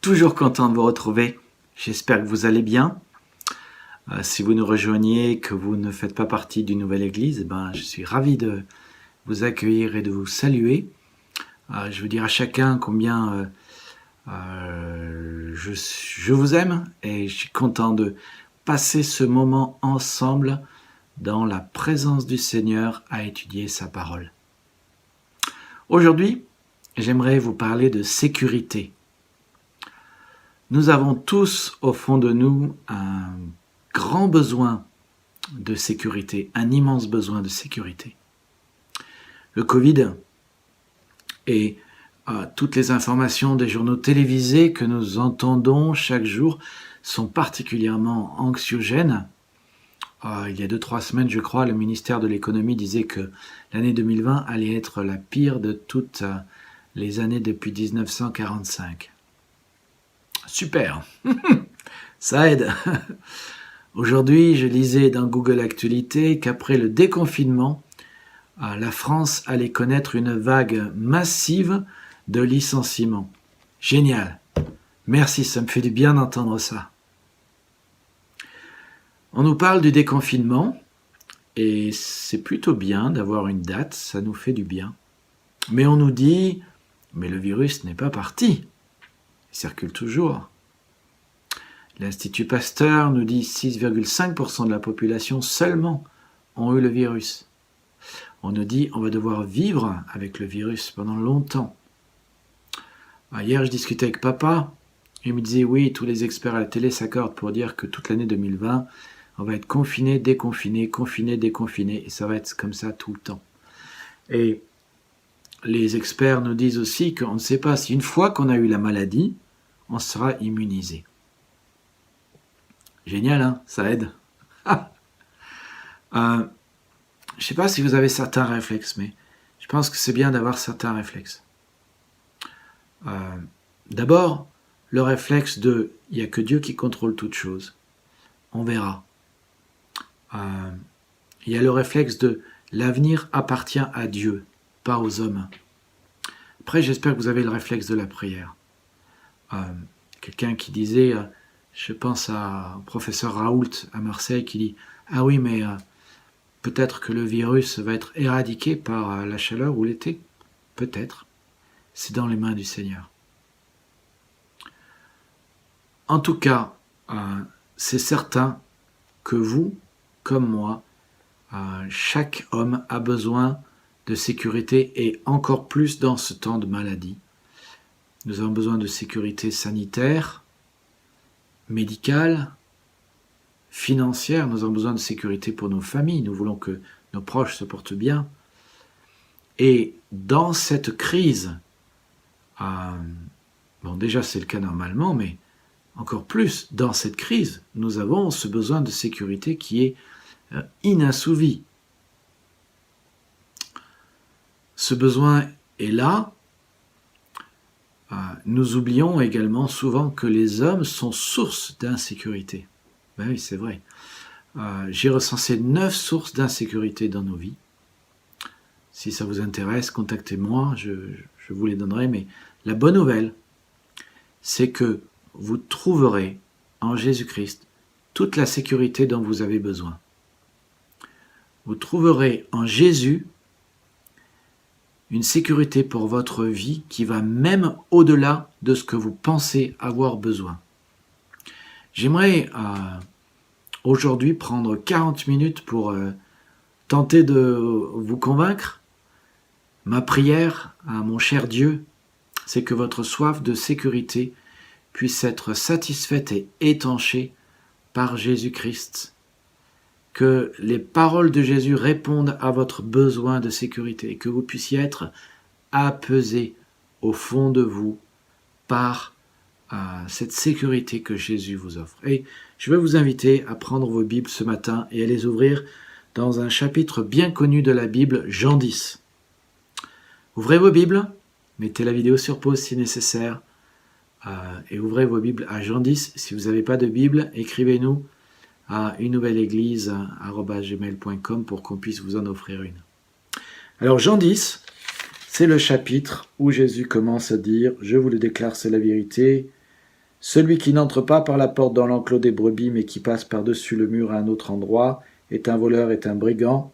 Toujours content de vous retrouver. J'espère que vous allez bien. Si vous nous rejoignez, que vous ne faites pas partie d'une nouvelle église, je suis ravi de vous accueillir et de vous saluer. Je veux dire à chacun combien je vous aime et je suis content de passer ce moment ensemble dans la présence du Seigneur à étudier sa parole. Aujourd'hui, j'aimerais vous parler de sécurité. Nous avons tous au fond de nous un grand besoin de sécurité, un immense besoin de sécurité. Le Covid et toutes les informations des journaux télévisés que nous entendons chaque jour sont particulièrement anxiogènes. Il y a 2-3 semaines, je crois, le ministère de l'économie disait que l'année 2020 allait être la pire de toutes les années depuis 1945. Super, ça aide. Aujourd'hui, je lisais dans Google Actualité qu'après le déconfinement, la France allait connaître une vague massive de licenciements. Génial. Merci, ça me fait du bien d'entendre ça. On nous parle du déconfinement et c'est plutôt bien d'avoir une date, ça nous fait du bien. Mais on nous dit, mais le virus n'est pas parti. Il circule toujours. L'Institut Pasteur nous dit 6,5% de la population seulement ont eu le virus. On nous dit on va devoir vivre avec le virus pendant longtemps. Hier, je discutais avec papa. Il me disait oui, tous les experts à la télé s'accordent pour dire que toute l'année 2020, on va être confiné, déconfiné, confiné, déconfiné. Et ça va être comme ça tout le temps. Et les experts nous disent aussi qu'on ne sait pas si une fois qu'on a eu la maladie, on sera immunisé. Génial, hein? Ça aide. Je ne sais pas si vous avez certains réflexes, mais je pense que c'est bien d'avoir certains réflexes. D'abord, le réflexe de « il n'y a que Dieu qui contrôle toutes choses ». On verra. Il y a le réflexe de « l'avenir appartient à Dieu, pas aux hommes ». Après, j'espère que vous avez le réflexe de la prière. Quelqu'un qui disait, je pense au professeur Raoult à Marseille, qui dit « Ah oui, mais peut-être que le virus va être éradiqué par la chaleur ou l'été. » Peut-être. C'est dans les mains du Seigneur. En tout cas, c'est certain que vous, comme moi, chaque homme a besoin de sécurité et encore plus dans ce temps de maladie. Nous avons besoin de sécurité sanitaire, médicale, financière. Nous avons besoin de sécurité pour nos familles. Nous voulons que nos proches se portent bien. Et dans cette crise, déjà c'est le cas normalement, mais encore plus, dans cette crise, nous avons ce besoin de sécurité qui est inassouvi. Ce besoin est là. Nous oublions également souvent que les hommes sont source d'insécurité. Ben oui, c'est vrai. J'ai recensé 9 sources d'insécurité dans nos vies. Si ça vous intéresse, contactez-moi, je vous les donnerai. Mais la bonne nouvelle, c'est que vous trouverez en Jésus-Christ toute la sécurité dont vous avez besoin. Vous trouverez en Jésus une sécurité pour votre vie qui va même au-delà de ce que vous pensez avoir besoin. J'aimerais aujourd'hui prendre 40 minutes pour tenter de vous convaincre. Ma prière à mon cher Dieu, c'est que votre soif de sécurité puisse être satisfaite et étanchée par Jésus-Christ. Que les paroles de Jésus répondent à votre besoin de sécurité et que vous puissiez être apaisé au fond de vous par cette sécurité que Jésus vous offre. Et je vais vous inviter à prendre vos Bibles ce matin et à les ouvrir dans un chapitre bien connu de la Bible, Jean 10. Ouvrez vos Bibles, mettez la vidéo sur pause si nécessaire et ouvrez vos Bibles à Jean 10. Si vous n'avez pas de Bible, écrivez-nous à unenouvelle-église@gmail.com pour qu'on puisse vous en offrir une. Alors Jean 10, c'est le chapitre où Jésus commence à dire « Je vous le déclare, c'est la vérité, Celui qui n'entre pas par la porte dans l'enclos des brebis, mais qui passe par-dessus le mur à un autre endroit, est un voleur, est un brigand.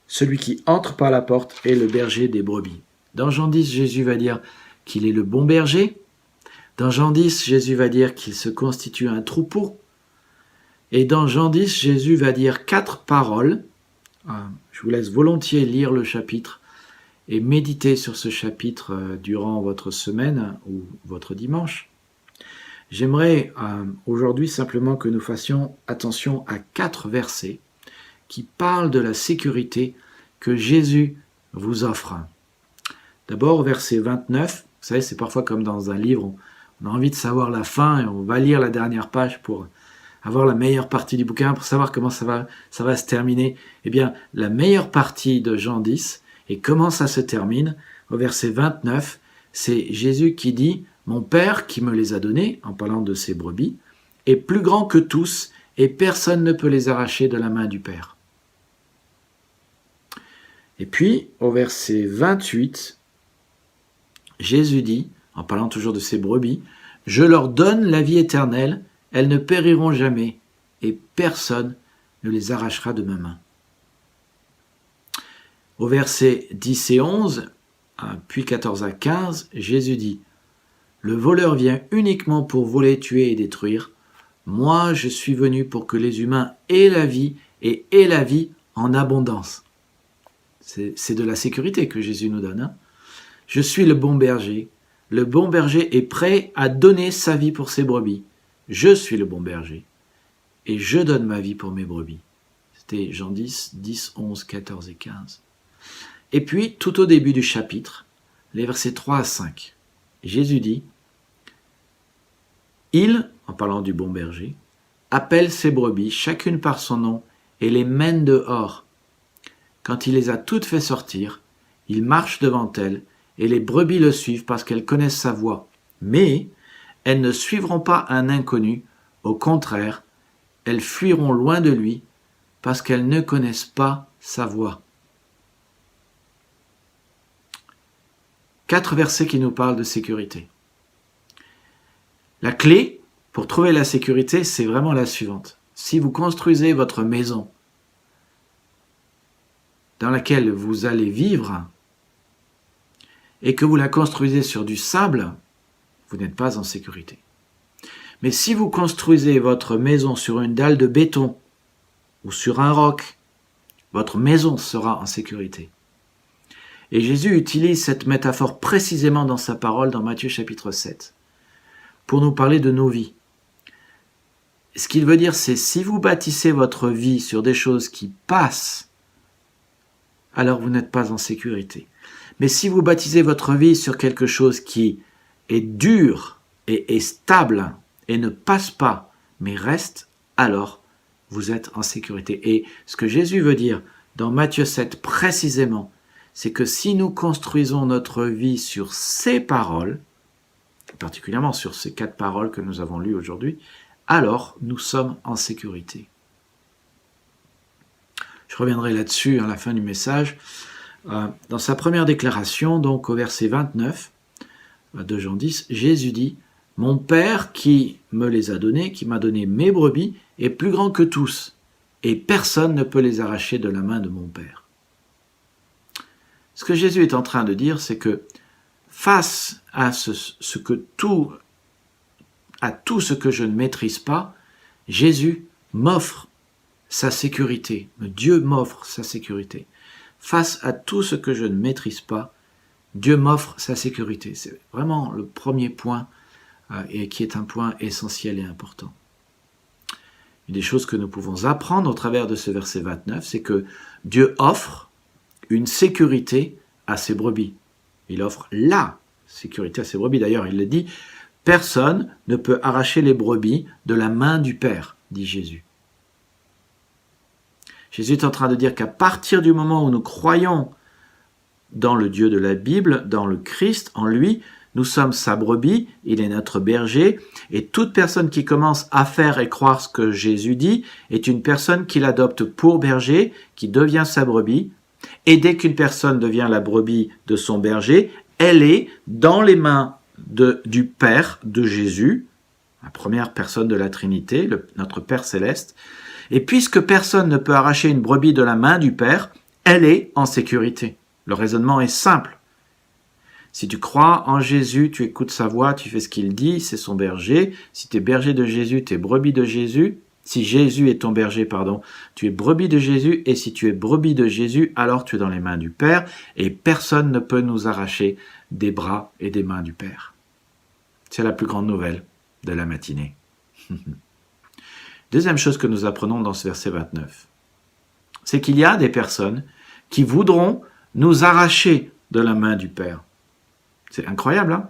Celui qui entre par la porte est le berger des brebis. Dans Jean 10, Jésus va dire qu'il est le bon berger. Dans Jean 10, Jésus va dire qu'il se constitue un troupeau. Et dans Jean 10, Jésus va dire 4 paroles. Je vous laisse volontiers lire le chapitre et méditer sur ce chapitre durant votre semaine ou votre dimanche. J'aimerais aujourd'hui simplement que nous fassions attention à 4 versets qui parlent de la sécurité que Jésus vous offre. D'abord, verset 29, vous savez, c'est parfois comme dans un livre, on a envie de savoir la fin et on va lire la dernière page pour avoir la meilleure partie du bouquin, pour savoir comment ça va se terminer. Eh bien, la meilleure partie de Jean 10, et comment ça se termine, au verset 29, c'est Jésus qui dit « Mon Père qui me les a donnés », en parlant de ses brebis, « est plus grand que tous, et personne ne peut les arracher de la main du Père. » Et puis, au verset 28, Jésus dit, en parlant toujours de ses brebis, « Je leur donne la vie éternelle, elles ne périront jamais, et personne ne les arrachera de ma main. » Au verset 10 et 11, puis 14 à 15, Jésus dit « Le voleur vient uniquement pour voler, tuer et détruire. Moi, je suis venu pour que les humains aient la vie et aient la vie en abondance. » C'est de la sécurité que Jésus nous donne. Je suis le bon berger. Le bon berger est prêt à donner sa vie pour ses brebis. Je suis le bon berger et je donne ma vie pour mes brebis. C'était Jean 10, 10, 11, 14 et 15. Et puis, tout au début du chapitre, les versets 3 à 5, Jésus dit « Il, en parlant du bon berger, appelle ses brebis, chacune par son nom, et les mène dehors. Quand il les a toutes fait sortir, il marche devant elles, et les brebis le suivent parce qu'elles connaissent sa voix. Mais elles ne suivront pas un inconnu, au contraire, elles fuiront loin de lui parce qu'elles ne connaissent pas sa voix. » 4 versets qui nous parlent de sécurité. La clé pour trouver la sécurité, c'est vraiment la suivante. Si vous construisez votre maison dans laquelle vous allez vivre et que vous la construisez sur du sable, vous n'êtes pas en sécurité. Mais si vous construisez votre maison sur une dalle de béton ou sur un roc, votre maison sera en sécurité. Et Jésus utilise cette métaphore précisément dans sa parole dans Matthieu chapitre 7 pour nous parler de nos vies. Ce qu'il veut dire, c'est si vous bâtissez votre vie sur des choses qui passent, alors vous n'êtes pas en sécurité. Mais si vous bâtissez votre vie sur quelque chose qui est dur et est stable et ne passe pas, mais reste, alors vous êtes en sécurité. Et ce que Jésus veut dire dans Matthieu 7 précisément, c'est que si nous construisons notre vie sur ces paroles, particulièrement sur ces 4 paroles que nous avons lues aujourd'hui, alors nous sommes en sécurité. Je reviendrai là-dessus à la fin du message. Dans sa première déclaration, donc au verset 29 de Jean 10, Jésus dit « Mon Père qui me les a donnés, qui m'a donné mes brebis, est plus grand que tous, et personne ne peut les arracher de la main de mon Père. » Ce que Jésus est en train de dire, c'est que face à tout ce que je ne maîtrise pas, Jésus m'offre sa sécurité. Dieu m'offre sa sécurité. Face à tout ce que je ne maîtrise pas, Dieu m'offre sa sécurité. C'est vraiment le premier point et qui est un point essentiel et important. Une des choses que nous pouvons apprendre au travers de ce verset 29, c'est que Dieu offre une sécurité à ses brebis. Il offre la sécurité à ses brebis. D'ailleurs, il le dit, « Personne ne peut arracher les brebis de la main du Père », dit Jésus. Jésus est en train de dire qu'à partir du moment où nous croyons dans le Dieu de la Bible, dans le Christ, en lui, nous sommes sa brebis, il est notre berger, et toute personne qui commence à faire et croire ce que Jésus dit est une personne qu'il adopte pour berger, qui devient sa brebis, et dès qu'une personne devient la brebis de son berger, elle est dans les mains du Père de Jésus, la première personne de la Trinité, notre Père céleste. Et puisque personne ne peut arracher une brebis de la main du Père, elle est en sécurité. Le raisonnement est simple. Si tu crois en Jésus, tu écoutes sa voix, tu fais ce qu'il dit, c'est son berger. Si tu es berger de Jésus, tu es brebis de Jésus. Si Jésus est ton berger, tu es brebis de Jésus. Et si tu es brebis de Jésus, alors tu es dans les mains du Père. Et personne ne peut nous arracher des bras et des mains du Père. C'est la plus grande nouvelle de la matinée. Deuxième chose que nous apprenons dans ce verset 29, c'est qu'il y a des personnes qui voudront nous arracher de la main du Père. C'est incroyable, hein?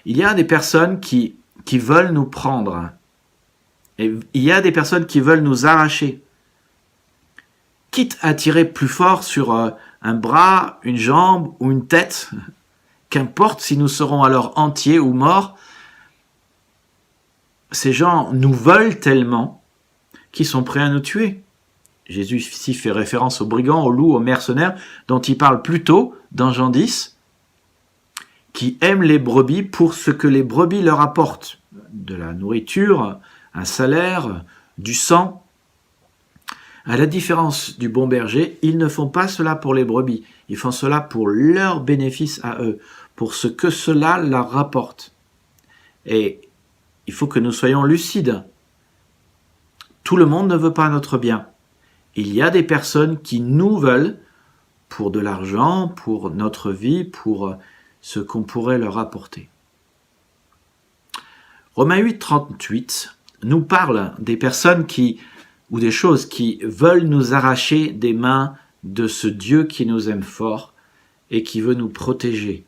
Il y a des personnes qui veulent nous prendre. Et il y a des personnes qui veulent nous arracher. Quitte à tirer plus fort sur un bras, une jambe ou une tête, qu'importe si nous serons alors entiers ou morts, ces gens nous veulent tellement qu'ils sont prêts à nous tuer. Jésus ici fait référence aux brigands, aux loups, aux mercenaires, dont il parle plus tôt dans Jean 10, qui aiment les brebis pour ce que les brebis leur apportent. De la nourriture, un salaire, du sang. À la différence du bon berger, ils ne font pas cela pour les brebis, ils font cela pour leur bénéfice à eux, pour ce que cela leur rapporte. Et il faut que nous soyons lucides. Tout le monde ne veut pas notre bien. Il y a des personnes qui nous veulent pour de l'argent, pour notre vie, pour ce qu'on pourrait leur apporter. Romains 8, 38 nous parle des personnes ou des choses qui veulent nous arracher des mains de ce Dieu qui nous aime fort et qui veut nous protéger.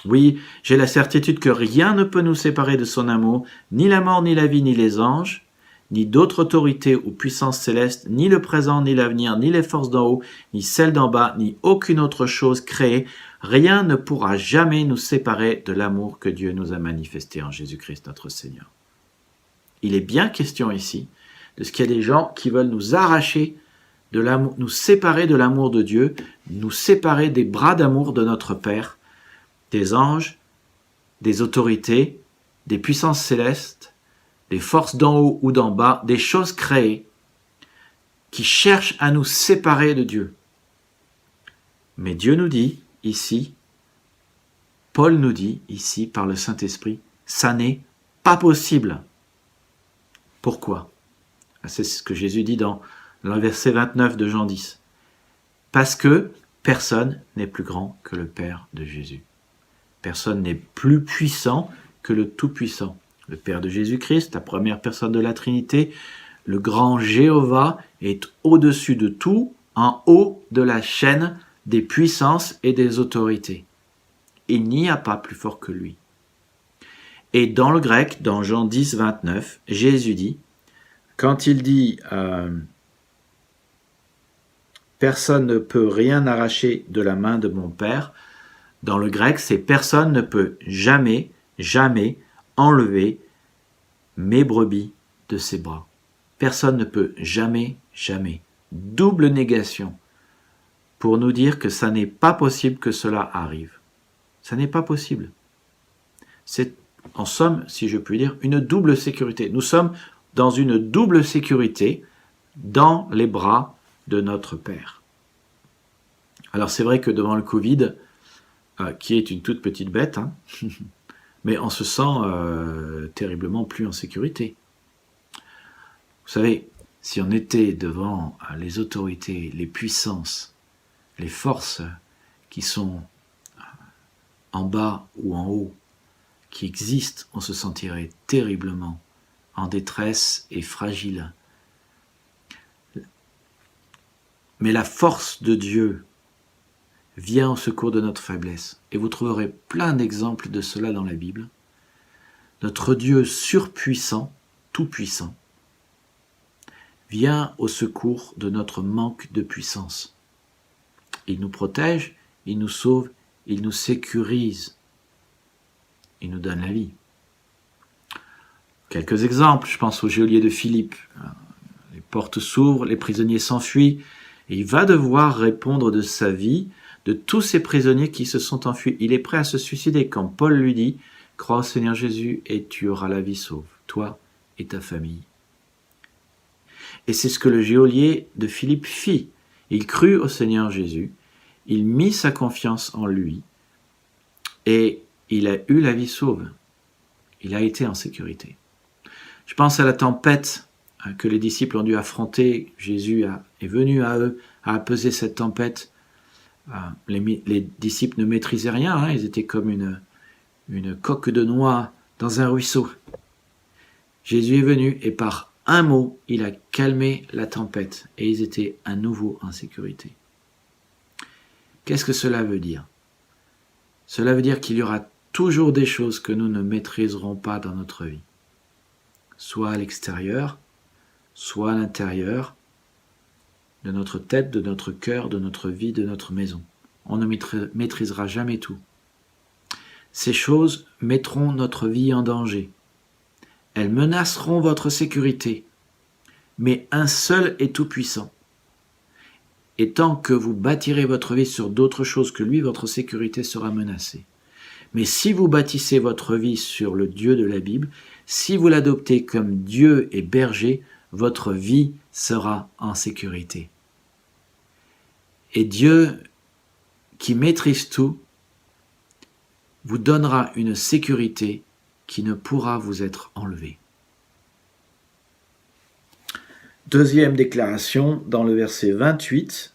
Oui, j'ai la certitude que rien ne peut nous séparer de son amour, ni la mort, ni la vie, ni les anges, ni d'autres autorités ou puissances célestes, ni le présent, ni l'avenir, ni les forces d'en haut, ni celles d'en bas, ni aucune autre chose créée. Rien ne pourra jamais nous séparer de l'amour que Dieu nous a manifesté en Jésus-Christ notre Seigneur. Il est bien question ici de ce qu'il y a des gens qui veulent nous arracher de l'amour, nous séparer de l'amour de Dieu, nous séparer des bras d'amour de notre Père, des anges, des autorités, des puissances célestes, des forces d'en haut ou d'en bas, des choses créées qui cherchent à nous séparer de Dieu. Mais Dieu nous dit ici, Paul nous dit ici par le Saint-Esprit, ça n'est pas possible. Pourquoi? C'est ce que Jésus dit dans le verset 29 de Jean 10. Parce que personne n'est plus grand que le Père de Jésus. Personne n'est plus puissant que le Tout-Puissant. Le Père de Jésus-Christ, la première personne de la Trinité, le grand Jéhovah est au-dessus de tout, en haut de la chaîne des puissances et des autorités. Il n'y a pas plus fort que lui. Et dans le grec, dans Jean 10, 29, Jésus dit, quand il dit « Personne ne peut rien arracher de la main de mon Père », dans le grec, c'est « Personne ne peut jamais, jamais enlever mes brebis de ses bras ». Personne ne peut jamais, jamais. Double négation pour nous dire que ça n'est pas possible que cela arrive. Ça n'est pas possible. C'est, en somme, si je puis dire, une double sécurité. Nous sommes dans une double sécurité dans les bras de notre Père. Alors c'est vrai que devant le Covid, qui est une toute petite bête, hein, mais on se sent terriblement plus en sécurité. Vous savez, si on était devant les autorités, les puissances, les forces qui sont en bas ou en haut, qui existent, on se sentirait terriblement en détresse et fragile. Mais la force de Dieu vient au secours de notre faiblesse. Et vous trouverez plein d'exemples de cela dans la Bible. Notre Dieu surpuissant, tout-puissant, vient au secours de notre manque de puissance. Il nous protège, il nous sauve, il nous sécurise. Il nous donne la vie. Quelques exemples, je pense au geôlier de Philippe. Les portes s'ouvrent, les prisonniers s'enfuient, et il va devoir répondre de sa vie de tous ces prisonniers qui se sont enfuis. Il est prêt à se suicider quand Paul lui dit « Crois au Seigneur Jésus et tu auras la vie sauve, toi et ta famille. » Et c'est ce que le geôlier de Philippe fit. Il crut au Seigneur Jésus, il mit sa confiance en lui et il a eu la vie sauve. Il a été en sécurité. Je pense à la tempête que les disciples ont dû affronter. Jésus est venu à eux, a apaisé cette tempête. Les disciples ne maîtrisaient rien, ils étaient comme une coque de noix dans un ruisseau. Jésus est venu et par un mot, il a calmé la tempête et ils étaient à nouveau en sécurité. Qu'est-ce que cela veut dire? Cela veut dire qu'il y aura toujours des choses que nous ne maîtriserons pas dans notre vie. Soit à l'extérieur, soit à l'intérieur de notre tête, de notre cœur, de notre vie, de notre maison. On ne maîtrisera jamais tout. Ces choses mettront notre vie en danger. Elles menaceront votre sécurité. Mais un seul est tout-puissant. Et tant que vous bâtirez votre vie sur d'autres choses que lui, votre sécurité sera menacée. Mais si vous bâtissez votre vie sur le Dieu de la Bible, si vous l'adoptez comme Dieu et berger, votre vie sera en sécurité. Et Dieu, qui maîtrise tout, vous donnera une sécurité qui ne pourra vous être enlevée. Deuxième déclaration, dans le verset 28,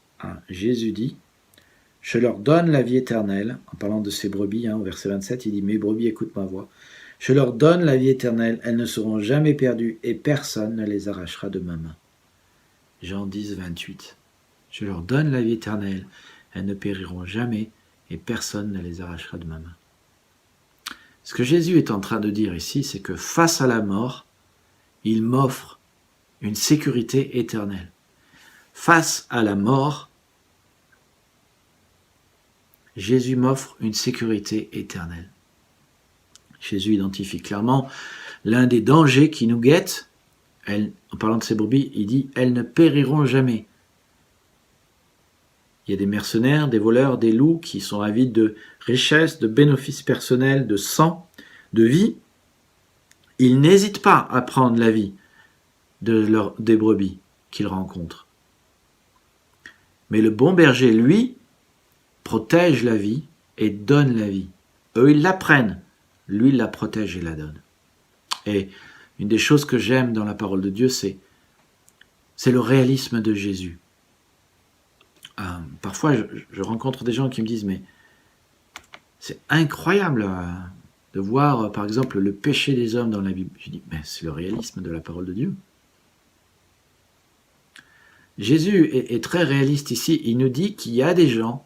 Jésus dit « Je leur donne la vie éternelle », en parlant de ses brebis, au verset 27, il dit « Mes brebis écoutent ma voix. Je leur donne la vie éternelle, elles ne seront jamais perdues et personne ne les arrachera de ma main. » Jean 10, 28. « Je leur donne la vie éternelle, elles ne périront jamais et personne ne les arrachera de ma main. » Ce que Jésus est en train de dire ici, c'est que face à la mort, il m'offre une sécurité éternelle. Face à la mort, Jésus m'offre une sécurité éternelle. Jésus identifie clairement l'un des dangers qui nous guettent. En parlant de ses brebis, il dit « Elles ne périront jamais ». Il y a des mercenaires, des voleurs, des loups qui sont avides de richesses, de bénéfices personnels, de sang, de vie. Ils n'hésitent pas à prendre la vie des brebis qu'ils rencontrent. Mais le bon berger, lui, protège la vie et donne la vie. Eux, ils la prennent. Lui, il la protège et la donne. Et une des choses que j'aime dans la parole de Dieu, c'est le réalisme de Jésus. Parfois, je rencontre des gens qui me disent « Mais c'est incroyable de voir, par exemple, le péché des hommes dans la Bible. » Je dis « Mais c'est le réalisme de la parole de Dieu. » Jésus est très réaliste ici. Il nous dit qu'il y a des gens,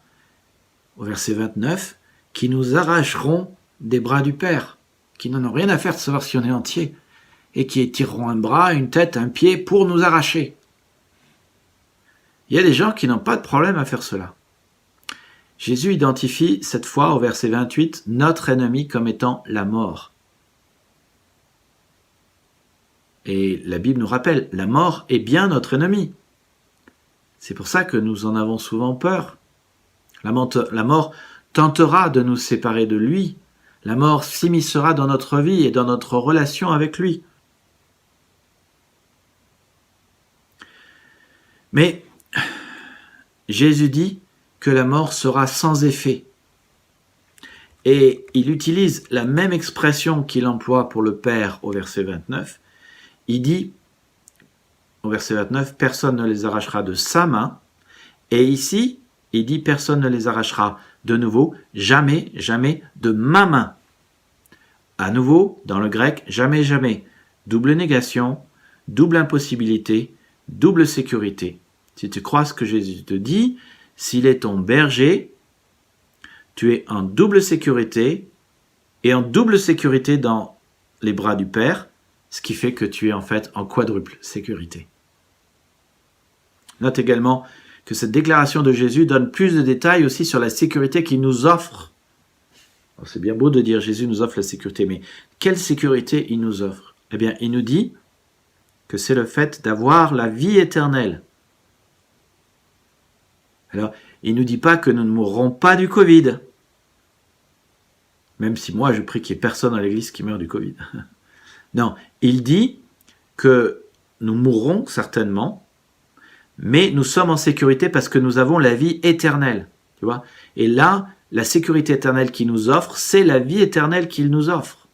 au verset 29, qui nous arracheront des bras du Père, qui n'en ont rien à faire de savoir si on est entier, et qui tireront un bras, une tête, un pied pour nous arracher. Il y a des gens qui n'ont pas de problème à faire cela. Jésus identifie cette fois au verset 28 notre ennemi comme étant la mort. Et la Bible nous rappelle, la mort est bien notre ennemi. C'est pour ça que nous en avons souvent peur. La mort tentera de nous séparer de lui. La mort s'immiscera dans notre vie et dans notre relation avec lui. Mais Jésus dit que la mort sera sans effet. Et il utilise la même expression qu'il emploie pour le Père au verset 29. Il dit, au verset 29, « Personne ne les arrachera de sa main. » Et ici, il dit « Personne ne les arrachera de nouveau, jamais, jamais de ma main. » À nouveau, dans le grec, jamais, jamais. Double négation, double impossibilité, double sécurité. Si tu crois ce que Jésus te dit, s'il est ton berger, tu es en double sécurité et en double sécurité dans les bras du Père, ce qui fait que tu es en fait en quadruple sécurité. Note également que cette déclaration de Jésus donne plus de détails aussi sur la sécurité qu'il nous offre. C'est bien beau de dire Jésus nous offre la sécurité, mais quelle sécurité il nous offre? Eh bien, il nous dit que c'est le fait d'avoir la vie éternelle. Alors, il ne nous dit pas que nous ne mourrons pas du Covid. Même si moi, je prie qu'il n'y ait personne à l'église qui meurt du Covid. Non, il dit que nous mourrons certainement, mais nous sommes en sécurité parce que nous avons la vie éternelle. Tu vois ? Et là, la sécurité éternelle qu'il nous offre, c'est la vie éternelle qu'il nous offre.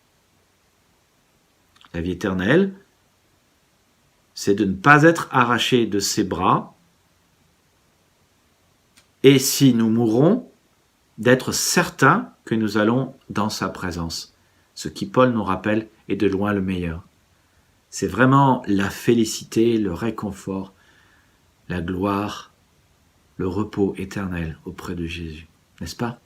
La vie éternelle, c'est de ne pas être arraché de ses bras, et si nous mourrons, d'être certains que nous allons dans sa présence. Ce qui, Paul nous rappelle, est de loin le meilleur. C'est vraiment la félicité, le réconfort, la gloire, le repos éternel auprès de Jésus. N'est-ce pas ?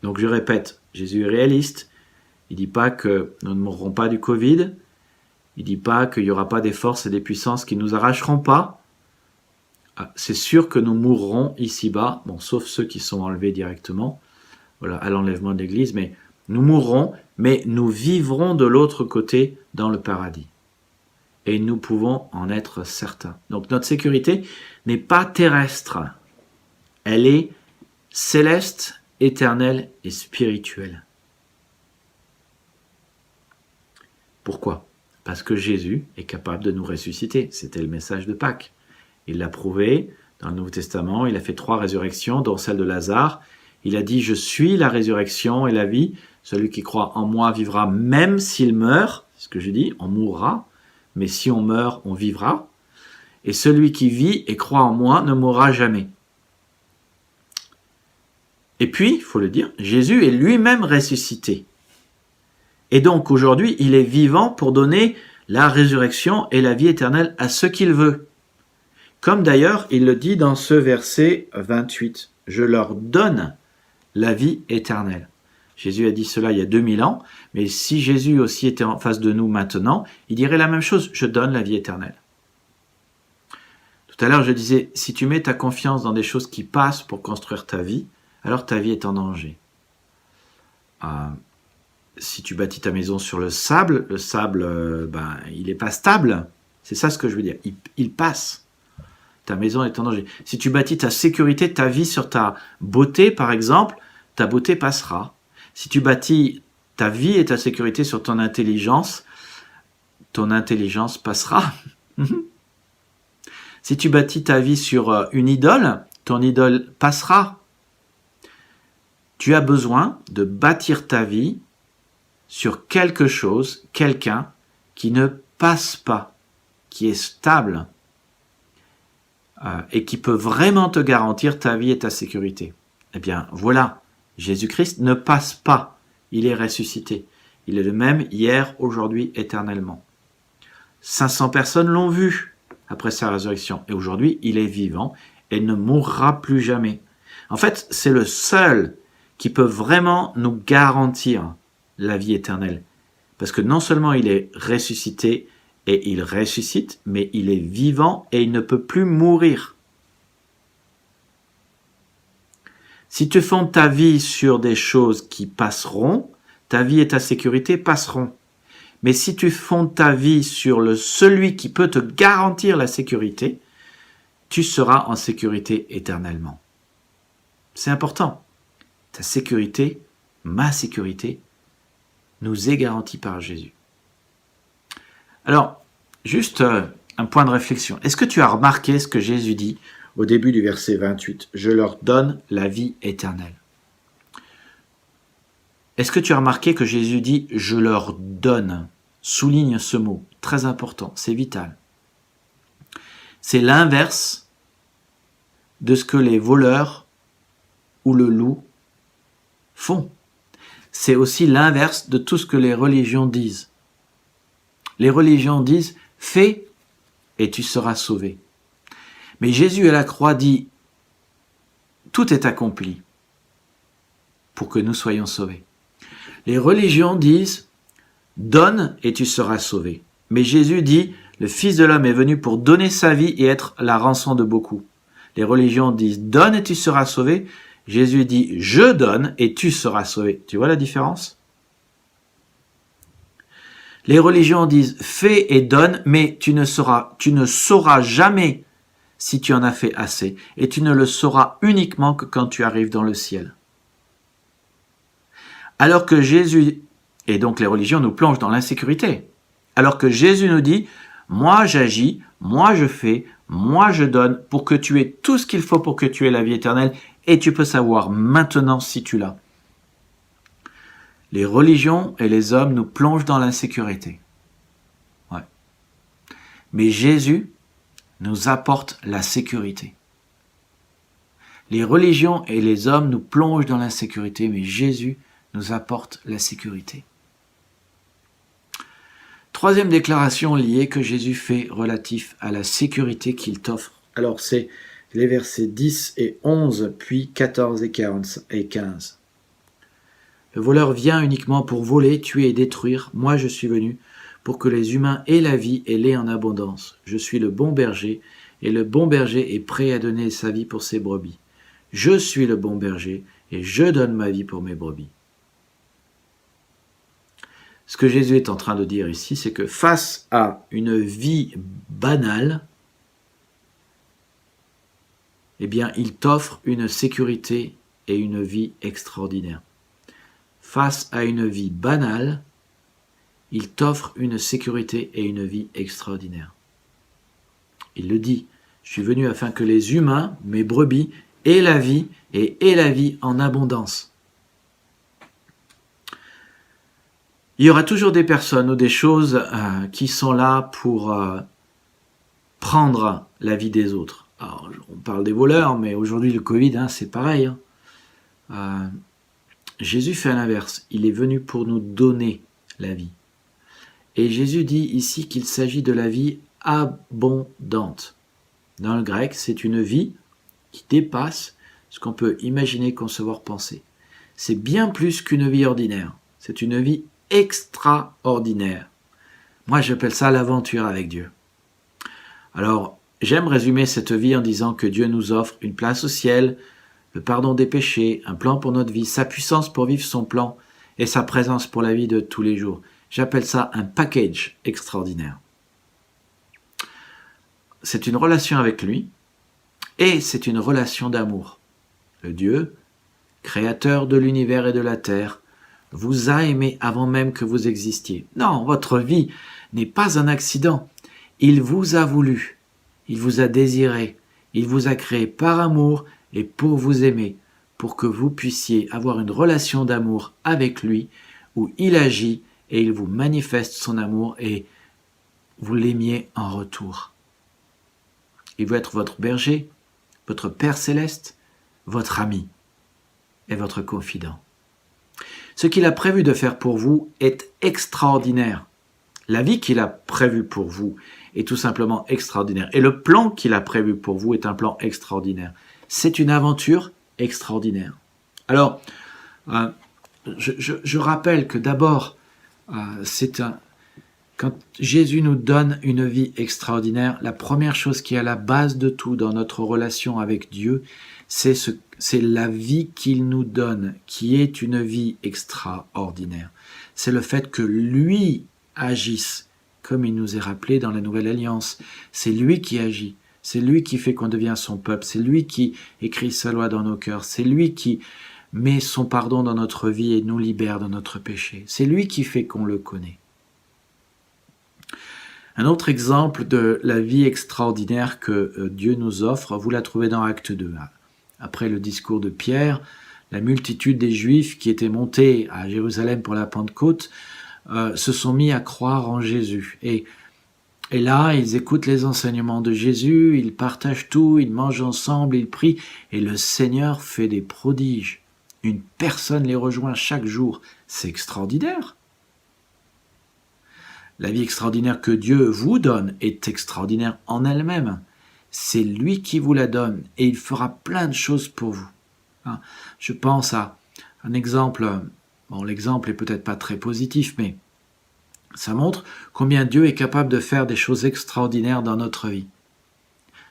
Donc je répète, Jésus est réaliste. Il ne dit pas que nous ne mourrons pas du Covid. Il ne dit pas qu'il n'y aura pas des forces et des puissances qui ne nous arracheront pas. C'est sûr que nous mourrons ici-bas, bon, sauf ceux qui sont enlevés directement, voilà, à l'enlèvement de l'Église, mais nous mourrons, mais nous vivrons de l'autre côté dans le paradis. Et nous pouvons en être certains. Donc notre sécurité n'est pas terrestre. Elle est céleste, éternelle et spirituelle. Pourquoi ? Parce que Jésus est capable de nous ressusciter. C'était le message de Pâques. Il l'a prouvé dans le Nouveau Testament. Il a fait 3 résurrections, dont celle de Lazare. Il a dit « Je suis la résurrection et la vie. Celui qui croit en moi vivra même s'il meurt. » C'est ce que je dis, on mourra. Mais si on meurt, on vivra. Et celui qui vit et croit en moi ne mourra jamais. Et puis, il faut le dire, Jésus est lui-même ressuscité. Et donc aujourd'hui, il est vivant pour donner la résurrection et la vie éternelle à ceux qu'il veut. Comme d'ailleurs, il le dit dans ce verset 28. « Je leur donne la vie éternelle. » Jésus a dit cela il y a 2000 ans, mais si Jésus aussi était en face de nous maintenant, il dirait la même chose. « Je donne la vie éternelle. » Tout à l'heure, je disais, si tu mets ta confiance dans des choses qui passent pour construire ta vie, alors ta vie est en danger. Si tu bâtis ta maison sur le sable, il n'est pas stable. C'est ça ce que je veux dire. Il passe. Ta maison est en danger. Si tu bâtis ta sécurité, ta vie sur ta beauté, par exemple, ta beauté passera. Si tu bâtis ta vie et ta sécurité sur ton intelligence passera. Si tu bâtis ta vie sur une idole, ton idole passera. Tu as besoin de bâtir ta vie sur quelque chose, quelqu'un qui ne passe pas, qui est stable et qui peut vraiment te garantir ta vie et ta sécurité. Eh bien, voilà, Jésus-Christ ne passe pas, il est ressuscité. Il est le même hier, aujourd'hui, éternellement. 500 personnes l'ont vu après sa résurrection et aujourd'hui, il est vivant et ne mourra plus jamais. En fait, c'est le seul qui peut vraiment nous garantir la vie éternelle. Parce que non seulement il est ressuscité et il ressuscite, mais il est vivant et il ne peut plus mourir. Si tu fondes ta vie sur des choses qui passeront, ta vie et ta sécurité passeront. Mais si tu fondes ta vie sur celui qui peut te garantir la sécurité, tu seras en sécurité éternellement. C'est important. Ta sécurité, ma sécurité, nous est garantie par Jésus. Alors, juste un point de réflexion. Est-ce que tu as remarqué ce que Jésus dit au début du verset 28 ? « Je leur donne la vie éternelle. » Est-ce que tu as remarqué que Jésus dit « Je leur donne » ? Souligne ce mot, très important, c'est vital. C'est l'inverse de ce que les voleurs ou le loup font. C'est aussi l'inverse de tout ce que les religions disent. Les religions disent « fais et tu seras sauvé ». Mais Jésus à la croix dit « tout est accompli pour que nous soyons sauvés ». Les religions disent « donne et tu seras sauvé ». Mais Jésus dit « le Fils de l'homme est venu pour donner sa vie et être la rançon de beaucoup ». Les religions disent « donne et tu seras sauvé ». Jésus dit « je donne et tu seras sauvé ». Tu vois la différence ? Les religions disent « fais et donne », mais tu ne sauras jamais si tu en as fait assez, et tu ne le sauras uniquement que quand tu arrives dans le ciel. Alors que Jésus, et donc les religions nous plongent dans l'insécurité, alors que Jésus nous dit, moi j'agis, moi je fais, moi je donne pour que tu aies tout ce qu'il faut pour que tu aies la vie éternelle, et tu peux savoir maintenant si tu l'as. Les religions et les hommes nous plongent dans l'insécurité. Ouais. Mais Jésus nous apporte la sécurité. Les religions et les hommes nous plongent dans l'insécurité, mais Jésus nous apporte la sécurité. Troisième déclaration liée que Jésus fait relatif à la sécurité qu'il t'offre. Alors c'est les versets 10 et 11, puis 14 et 15. Le voleur vient uniquement pour voler, tuer et détruire. Moi je suis venu pour que les humains aient la vie et l'aient en abondance. Je suis le bon berger, et le bon berger est prêt à donner sa vie pour ses brebis. Je suis le bon berger, et je donne ma vie pour mes brebis. Ce que Jésus est en train de dire ici, c'est que face à une vie banale, eh bien, il t'offre une sécurité et une vie extraordinaire. Face à une vie banale, il t'offre une sécurité et une vie extraordinaire. Il le dit, je suis venu afin que les humains, mes brebis, aient la vie et aient la vie en abondance. Il y aura toujours des personnes ou des choses qui sont là pour prendre la vie des autres. Alors, on parle des voleurs, mais aujourd'hui le Covid, c'est pareil. Jésus fait l'inverse. Il est venu pour nous donner la vie. Et Jésus dit ici qu'il s'agit de la vie abondante. Dans le grec, c'est une vie qui dépasse ce qu'on peut imaginer, concevoir, penser. C'est bien plus qu'une vie ordinaire. C'est une vie extraordinaire. Moi, j'appelle ça l'aventure avec Dieu. Alors, j'aime résumer cette vie en disant que Dieu nous offre une place au ciel, le pardon des péchés, un plan pour notre vie, sa puissance pour vivre son plan et sa présence pour la vie de tous les jours. J'appelle ça un package extraordinaire. C'est une relation avec lui et c'est une relation d'amour. Le Dieu, créateur de l'univers et de la terre, vous a aimé avant même que vous existiez. Non, votre vie n'est pas un accident. Il vous a voulu, il vous a désiré, il vous a créé par amour et pour vous aimer, pour que vous puissiez avoir une relation d'amour avec lui, où il agit et il vous manifeste son amour et vous l'aimiez en retour. Il veut être votre berger, votre Père céleste, votre ami et votre confident. Ce qu'il a prévu de faire pour vous est extraordinaire. La vie qu'il a prévue pour vous est tout simplement extraordinaire. Et le plan qu'il a prévu pour vous est un plan extraordinaire. C'est une aventure extraordinaire. Alors, je rappelle que d'abord, quand Jésus nous donne une vie extraordinaire, la première chose qui est à la base de tout dans notre relation avec Dieu, c'est la vie qu'il nous donne, qui est une vie extraordinaire. C'est le fait que lui agisse, comme il nous est rappelé dans la Nouvelle Alliance. C'est lui qui agit, c'est lui qui fait qu'on devient son peuple, c'est lui qui écrit sa loi dans nos cœurs, c'est lui qui met son pardon dans notre vie et nous libère de notre péché. C'est lui qui fait qu'on le connaît. Un autre exemple de la vie extraordinaire que Dieu nous offre, vous la trouvez dans Acte 2. Après le discours de Pierre, la multitude des Juifs qui étaient montés à Jérusalem pour la Pentecôte se sont mis à croire en Jésus. Et là, ils écoutent les enseignements de Jésus, ils partagent tout, ils mangent ensemble, ils prient, et le Seigneur fait des prodiges. Une personne les rejoint chaque jour. C'est extraordinaire. La vie extraordinaire que Dieu vous donne est extraordinaire en elle-même. C'est lui qui vous la donne et il fera plein de choses pour vous. Je pense à un exemple, l'exemple est peut-être pas très positif, mais ça montre combien Dieu est capable de faire des choses extraordinaires dans notre vie.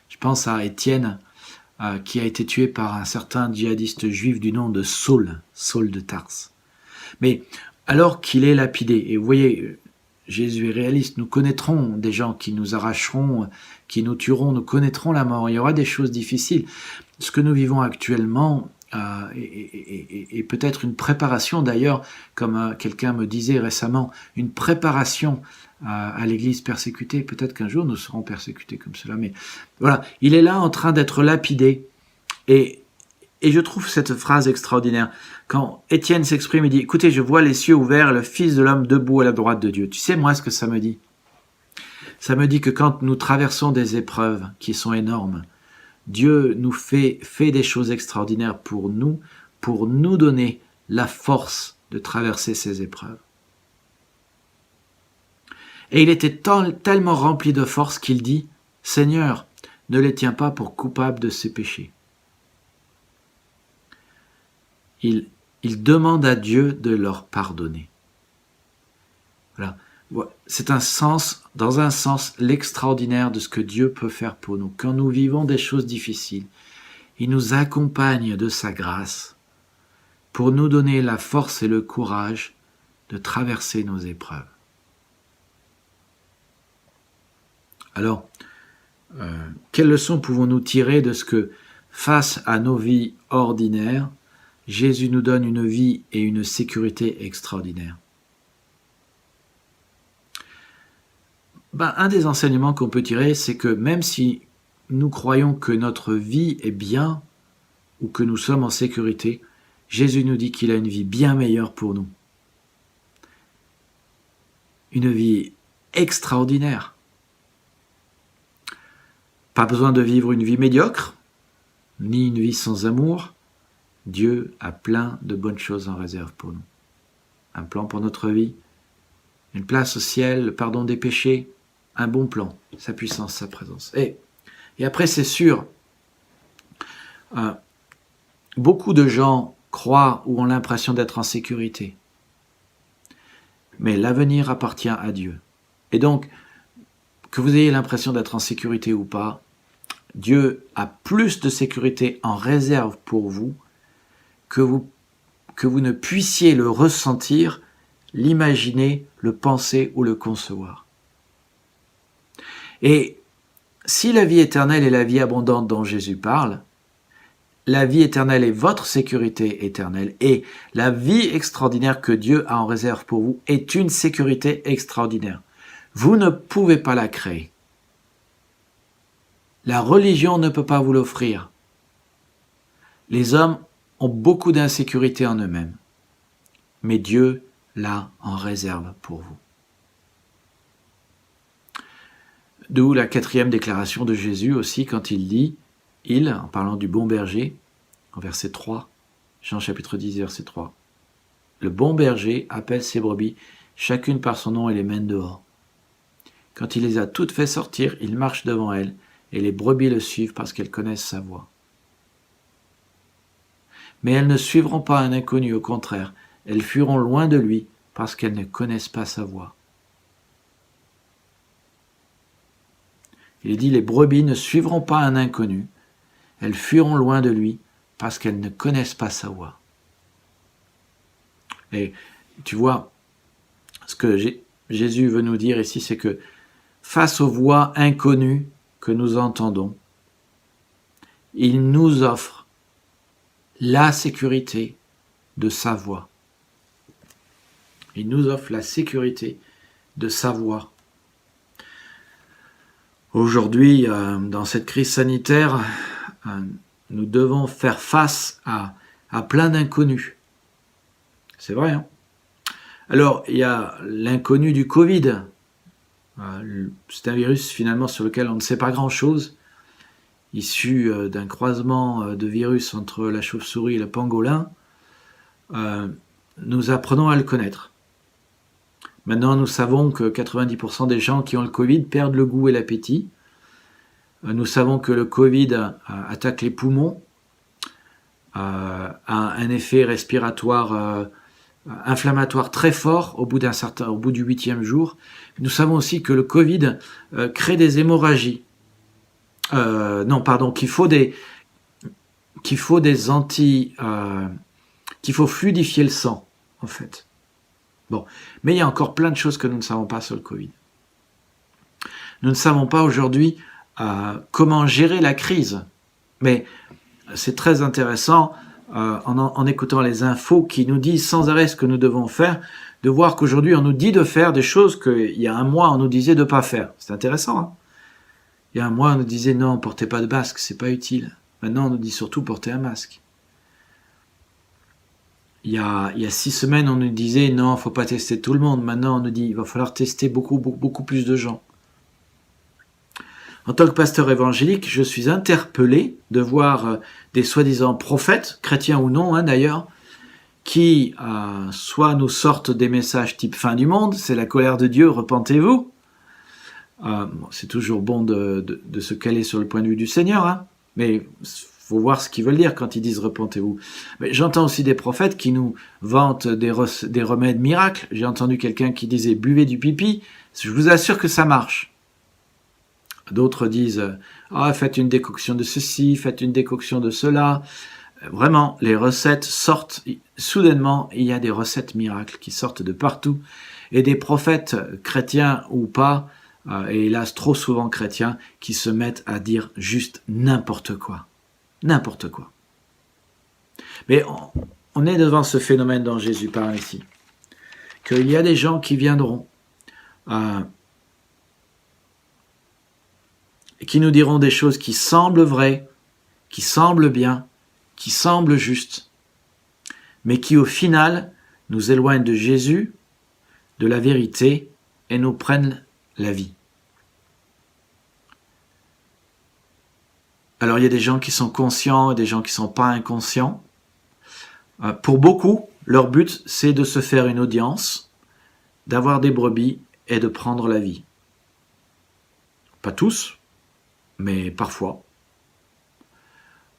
Je pense à Étienne, qui a été tué par un certain djihadiste juif du nom de Saul de Tarse. Mais alors qu'il est lapidé, et vous voyez, Jésus est réaliste. Nous connaîtrons des gens qui nous arracheront, qui nous tueront, nous connaîtrons la mort. Il y aura des choses difficiles. Ce que nous vivons actuellement est peut-être une préparation, d'ailleurs, comme quelqu'un me disait récemment, une préparation à l'Église persécutée. Peut-être qu'un jour nous serons persécutés comme cela. Mais voilà, il est là en train d'être lapidé. Et je trouve cette phrase extraordinaire. Quand Étienne s'exprime, il dit « Écoutez, je vois les cieux ouverts, le Fils de l'homme debout à la droite de Dieu. » Tu sais, moi, ce que ça me dit? Ça me dit que quand nous traversons des épreuves qui sont énormes, Dieu nous fait des choses extraordinaires pour nous donner la force de traverser ces épreuves. Et il était tellement rempli de force qu'il dit « Seigneur, ne les tiens pas pour coupables de ces péchés. » Il demande à Dieu de leur pardonner. Voilà. C'est dans un sens, l'extraordinaire de ce que Dieu peut faire pour nous. Quand nous vivons des choses difficiles, il nous accompagne de sa grâce pour nous donner la force et le courage de traverser nos épreuves. Alors, quelles leçons pouvons-nous tirer de ce que, face à nos vies ordinaires, Jésus nous donne une vie et une sécurité extraordinaires? Un des enseignements qu'on peut tirer, c'est que même si nous croyons que notre vie est bien ou que nous sommes en sécurité, Jésus nous dit qu'il a une vie bien meilleure pour nous. Une vie extraordinaire. Pas besoin de vivre une vie médiocre, ni une vie sans amour. Dieu a plein de bonnes choses en réserve pour nous. Un plan pour notre vie, une place au ciel, le pardon des péchés, un bon plan, sa puissance, sa présence. Et après, c'est sûr, beaucoup de gens croient ou ont l'impression d'être en sécurité. Mais l'avenir appartient à Dieu. Et donc, que vous ayez l'impression d'être en sécurité ou pas, Dieu a plus de sécurité en réserve pour vous que vous ne puissiez le ressentir, l'imaginer, le penser ou le concevoir. Et si la vie éternelle est la vie abondante dont Jésus parle, la vie éternelle est votre sécurité éternelle et la vie extraordinaire que Dieu a en réserve pour vous est une sécurité extraordinaire. Vous ne pouvez pas la créer. La religion ne peut pas vous l'offrir. Les hommes ont beaucoup d'insécurité en eux-mêmes, mais Dieu l'a en réserve pour vous. D'où la 4e déclaration de Jésus aussi quand il dit, en parlant du bon berger, en verset 3, Jean chapitre 10, verset 3, « Le bon berger appelle ses brebis, chacune par son nom et les mène dehors. Quand il les a toutes fait sortir, il marche devant elles, et les brebis le suivent parce qu'elles connaissent sa voix. Mais elles ne suivront pas un inconnu, au contraire, elles fuiront loin de lui parce qu'elles ne connaissent pas sa voix. » Il dit, les brebis ne suivront pas un inconnu, elles fuiront loin de lui parce qu'elles ne connaissent pas sa voix. Et tu vois, ce que Jésus veut nous dire ici, c'est que face aux voix inconnues que nous entendons, il nous offre la sécurité de sa voix. Il nous offre la sécurité de sa voix. Aujourd'hui, dans cette crise sanitaire, nous devons faire face à plein d'inconnus. C'est vrai, hein? Alors, il y a l'inconnu du Covid. C'est un virus finalement sur lequel on ne sait pas grand-chose, issu d'un croisement de virus entre la chauve-souris et le pangolin. Nous apprenons à le connaître. Maintenant, nous savons que 90% des gens qui ont le Covid perdent le goût et l'appétit. Nous savons que le Covid attaque les poumons, a un effet respiratoire inflammatoire très fort au bout du 8e jour. Nous savons aussi que le Covid crée des hémorragies. Qu'il faut fluidifier le sang, en fait. Bon, mais il y a encore plein de choses que nous ne savons pas sur le Covid. Nous ne savons pas aujourd'hui comment gérer la crise. Mais c'est très intéressant en écoutant les infos qui nous disent sans arrêt ce que nous devons faire, de voir qu'aujourd'hui on nous dit de faire des choses qu'il y a un mois on nous disait de ne pas faire. C'est intéressant. Hein, il y a un mois on nous disait non, portez pas de masque, c'est pas utile. Maintenant on nous dit surtout portez un masque. Il y a 6 semaines on nous disait non, faut pas tester tout le monde. Maintenant on nous dit il va falloir tester beaucoup plus de gens. En tant que pasteur évangélique, je suis interpellé de voir des soi-disant prophètes, chrétiens ou non d'ailleurs, qui soit nous sortent des messages type fin du monde, c'est la colère de Dieu, repentez-vous. C'est toujours bon de se caler sur le point de vue du Seigneur, hein, mais faut voir ce qu'ils veulent dire quand ils disent repentez-vous. Mais j'entends aussi des prophètes qui nous vantent des remèdes miracles. J'ai entendu quelqu'un qui disait buvez du pipi, je vous assure que ça marche. D'autres disent faites une décoction de ceci, faites une décoction de cela. Vraiment, les recettes sortent. Soudainement, il y a des recettes miracles qui sortent de partout. Et des prophètes chrétiens ou pas, et hélas trop souvent chrétiens, qui se mettent à dire juste n'importe quoi. N'importe quoi. Mais on est devant ce phénomène dont Jésus parle ici. Qu'il y a des gens qui viendront et qui nous diront des choses qui semblent vraies, qui semblent bien, qui semblent justes, mais qui au final nous éloignent de Jésus, de la vérité, et nous prennent la vie. Alors il y a des gens qui sont conscients et des gens qui ne sont pas inconscients. Pour beaucoup, leur but c'est de se faire une audience, d'avoir des brebis et de prendre la vie. Pas tous, mais parfois.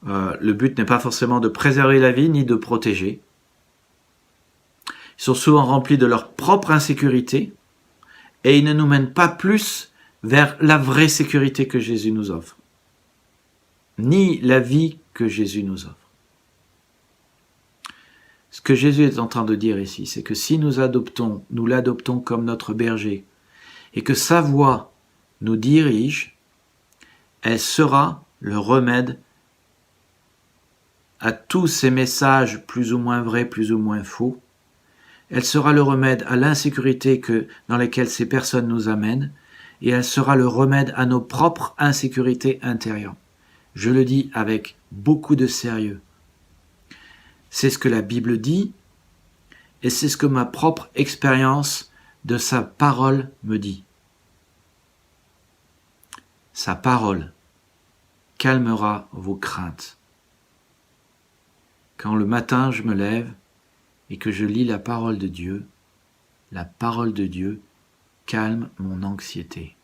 Le but n'est pas forcément de préserver la vie ni de protéger. Ils sont souvent remplis de leur propre insécurité et ils ne nous mènent pas plus vers la vraie sécurité que Jésus nous offre, ni la vie que Jésus nous offre. Ce que Jésus est en train de dire ici, c'est que si nous l'adoptons comme notre berger et que sa voix nous dirige, elle sera le remède à tous ces messages plus ou moins vrais, plus ou moins faux. Elle sera le remède à l'insécurité dans laquelle ces personnes nous amènent, et elle sera le remède à nos propres insécurités intérieures. Je le dis avec beaucoup de sérieux. C'est ce que la Bible dit, et c'est ce que ma propre expérience de sa parole me dit. Sa parole calmera vos craintes. Quand le matin je me lève et que je lis la parole de Dieu calme mon anxiété.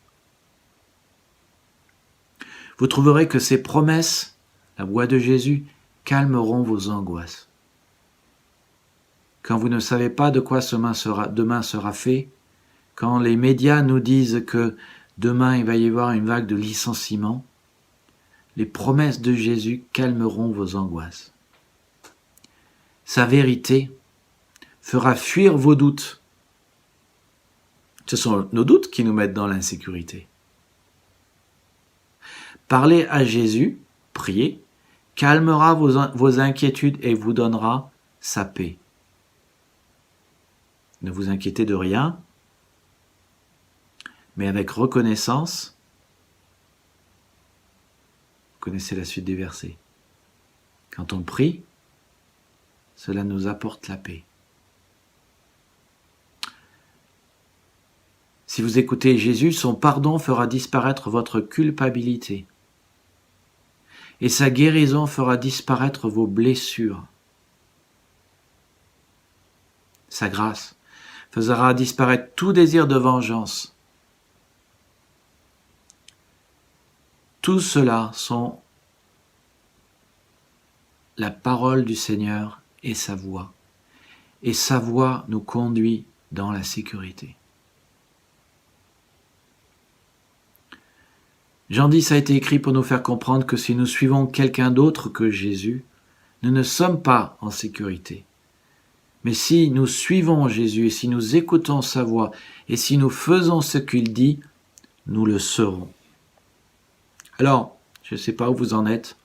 Vous trouverez que ces promesses, la voix de Jésus, calmeront vos angoisses. Quand vous ne savez pas de quoi demain sera fait, quand les médias nous disent que demain il va y avoir une vague de licenciements, les promesses de Jésus calmeront vos angoisses. Sa vérité fera fuir vos doutes. Ce sont nos doutes qui nous mettent dans l'insécurité. Parler à Jésus, prier, calmera vos inquiétudes et vous donnera sa paix. Ne vous inquiétez de rien, mais avec reconnaissance. Vous connaissez la suite des versets. Quand on prie, cela nous apporte la paix. Si vous écoutez Jésus, son pardon fera disparaître votre culpabilité. Et sa guérison fera disparaître vos blessures. Sa grâce fera disparaître tout désir de vengeance. Tout cela sont la parole du Seigneur et sa voix. Et sa voix nous conduit dans la sécurité. Jean 10 a été écrit pour nous faire comprendre que si nous suivons quelqu'un d'autre que Jésus, nous ne sommes pas en sécurité. Mais si nous suivons Jésus, et si nous écoutons sa voix, et si nous faisons ce qu'il dit, nous le serons. Alors, je ne sais pas où vous en êtes.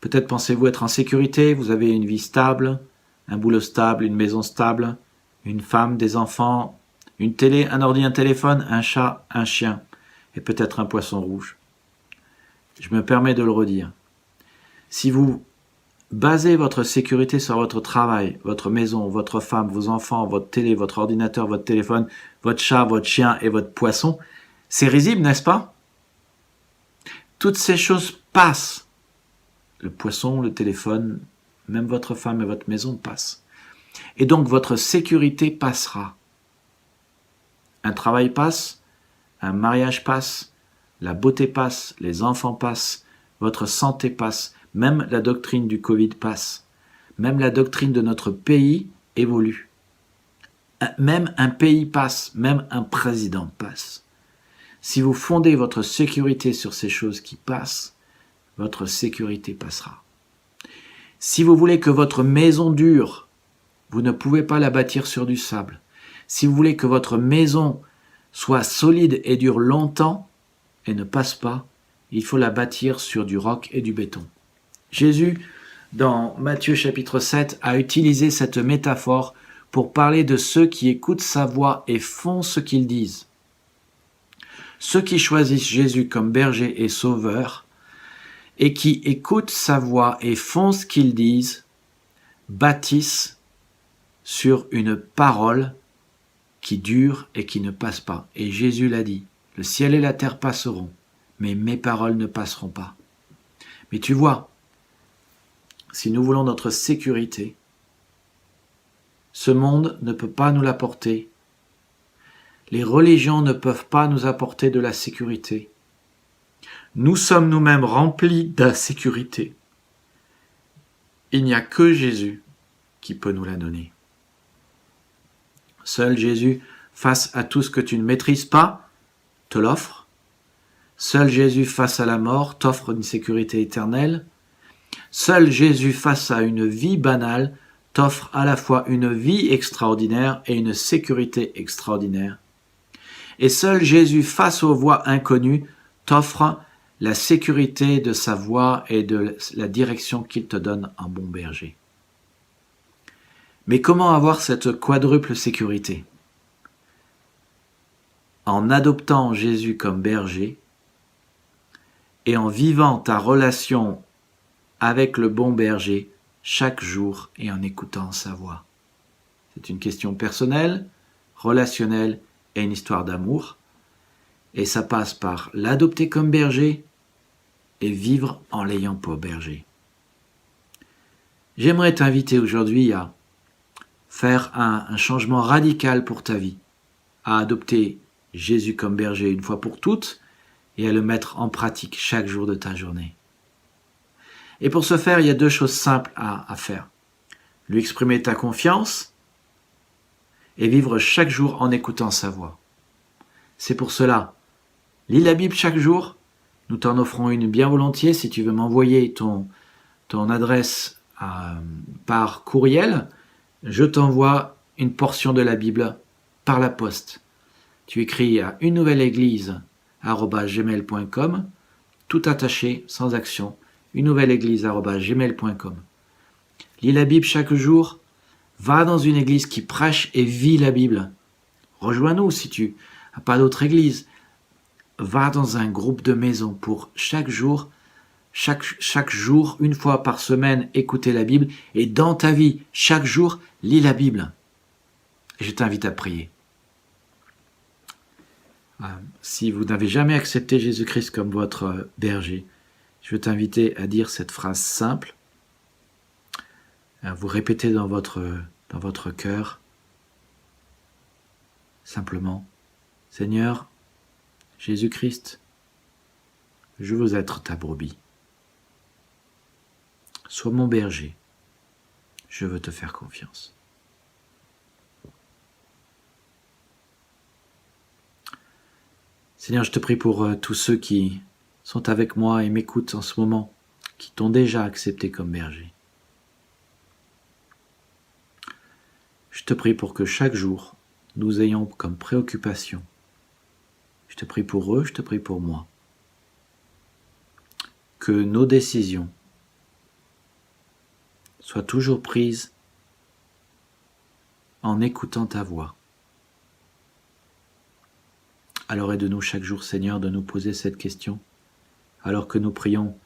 Peut-être pensez-vous être en sécurité, vous avez une vie stable, un boulot stable, une maison stable, une femme, des enfants, une télé, un ordi, un téléphone, un chat, un chien, et peut-être un poisson rouge. Je me permets de le redire. Si vous basez votre sécurité sur votre travail, votre maison, votre femme, vos enfants, votre télé, votre ordinateur, votre téléphone, votre chat, votre chien et votre poisson, c'est risible, n'est-ce pas? Toutes ces choses passent. Le poisson, le téléphone, même votre femme et votre maison passent. Et donc votre sécurité passera. Un travail passe, un mariage passe, la beauté passe, les enfants passent, votre santé passe, même la doctrine du Covid passe. Même la doctrine de notre pays évolue. Même un pays passe, même un président passe. Si vous fondez votre sécurité sur ces choses qui passent, votre sécurité passera. Si vous voulez que votre maison dure, vous ne pouvez pas la bâtir sur du sable. Si vous voulez que votre maison soit solide et dure longtemps et ne passe pas, il faut la bâtir sur du roc et du béton. Jésus, dans Matthieu chapitre 7, a utilisé cette métaphore pour parler de ceux qui écoutent sa voix et font ce qu'ils disent. Ceux qui choisissent Jésus comme berger et sauveur, et qui écoutent sa voix et font ce qu'ils disent, bâtissent sur une parole qui dure et qui ne passe pas. Et Jésus l'a dit, le ciel et la terre passeront, mais mes paroles ne passeront pas. Mais tu vois, si nous voulons notre sécurité, ce monde ne peut pas nous l'apporter. Les religions ne peuvent pas nous apporter de la sécurité. Nous sommes nous-mêmes remplis d'insécurité. Il n'y a que Jésus qui peut nous la donner. Seul Jésus, face à tout ce que tu ne maîtrises pas, te l'offre. Seul Jésus, face à la mort, t'offre une sécurité éternelle. Seul Jésus, face à une vie banale, t'offre à la fois une vie extraordinaire et une sécurité extraordinaire. Et seul Jésus, face aux voies inconnues, t'offre la sécurité de sa voix et de la direction qu'il te donne en bon berger. Mais comment avoir cette quadruple sécurité? En adoptant Jésus comme berger et en vivant ta relation avec le bon berger chaque jour et en écoutant sa voix. C'est une question personnelle, relationnelle et une histoire d'amour. Et ça passe par l'adopter comme berger et vivre en l'ayant pour berger. J'aimerais t'inviter aujourd'hui à faire un changement radical pour ta vie, à adopter Jésus comme berger une fois pour toutes et à le mettre en pratique chaque jour de ta journée. Et pour ce faire, il y a deux choses simples à faire. Lui exprimer ta confiance et vivre chaque jour en écoutant sa voix. C'est pour cela, lis la Bible chaque jour. Nous t'en offrons une bien volontiers si tu veux m'envoyer ton adresse par courriel. Je t'envoie une portion de la Bible par la poste. Tu écris à unenouvelle-église@gmail.com, tout attaché, sans action, unenouvelle-église@gmail.com. Lis la Bible chaque jour, va dans une église qui prêche et vit la Bible. Rejoins-nous si tu n'as pas d'autre église. Va dans un groupe de maison pour chaque jour, une fois par semaine, écouter la Bible. Et dans ta vie, chaque jour, lis la Bible. Et je t'invite à prier. Si vous n'avez jamais accepté Jésus-Christ comme votre berger, je veux t'inviter à dire cette phrase simple. Vous répétez dans votre cœur, simplement, Seigneur, Jésus-Christ, je veux être ta brebis. Sois mon berger. Je veux te faire confiance. Seigneur, je te prie pour tous ceux qui sont avec moi et m'écoutent en ce moment, qui t'ont déjà accepté comme berger. te prie pour que chaque jour, nous ayons comme préoccupation. Je te prie pour eux, je te prie pour moi. Que nos décisions soient toujours prises en écoutant ta voix. Alors aide-nous chaque jour, Seigneur, de nous poser cette question. Alors que nous prions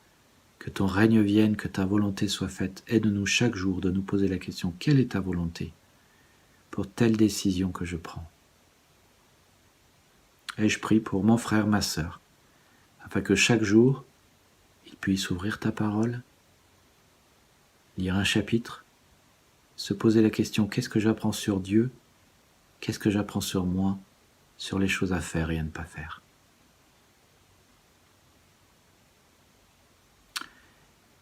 que ton règne vienne, que ta volonté soit faite, aide-nous chaque jour de nous poser la question, quelle est ta volonté pour telle décision que je prends? Et je prie pour mon frère, ma sœur, afin que chaque jour, il puisse ouvrir ta parole, lire un chapitre, se poser la question, qu'est-ce que j'apprends sur Dieu? Qu'est-ce que j'apprends sur moi? Sur les choses à faire et à ne pas faire.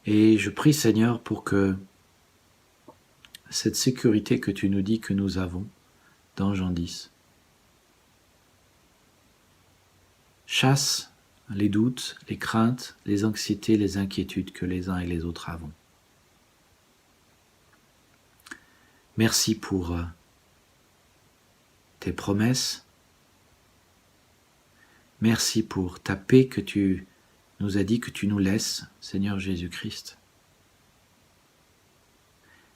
Et je prie, Seigneur, pour que cette sécurité que tu nous dis que nous avons dans Jean 10 chasse les doutes, les craintes, les anxiétés, les inquiétudes que les uns et les autres avons. Merci pour tes promesses. Merci pour ta paix que tu nous as dit que tu nous laisses, Seigneur Jésus-Christ.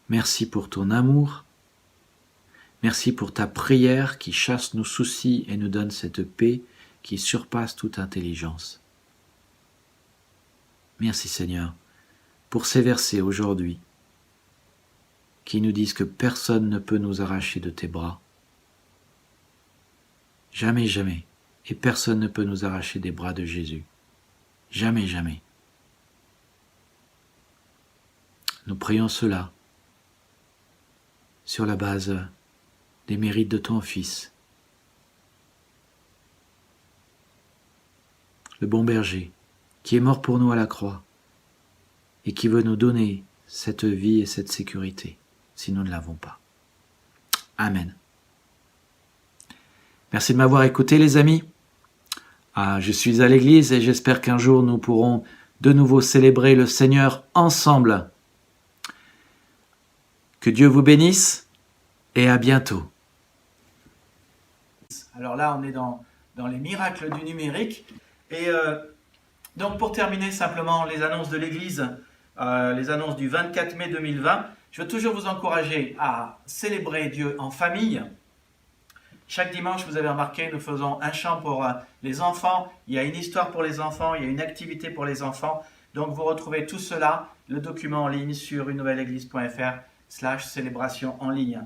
Merci pour ton amour. Merci pour ta prière qui chasse nos soucis et nous donne cette paix qui surpasse toute intelligence. Merci Seigneur pour ces versets aujourd'hui qui nous disent que personne ne peut nous arracher de tes bras. Jamais, jamais. Et personne ne peut nous arracher des bras de Jésus. Jamais, jamais. Nous prions cela sur la base des mérites de ton Fils, le bon berger, qui est mort pour nous à la croix et qui veut nous donner cette vie et cette sécurité, si nous ne l'avons pas. Amen. Merci de m'avoir écouté, les amis. Je suis à l'église et j'espère qu'un jour nous pourrons de nouveau célébrer le Seigneur ensemble. Que Dieu vous bénisse et à bientôt. Alors là, on est dans les miracles du numérique. Et donc pour terminer simplement les annonces de l'église, les annonces du 24 mai 2020, je veux toujours vous encourager à célébrer Dieu en famille. Chaque dimanche, vous avez remarqué, nous faisons un chant pour les enfants. Il y a une histoire pour les enfants, il y a une activité pour les enfants. Donc vous retrouvez tout cela, le document en ligne sur unenouvelleleglise.fr/célébration en ligne.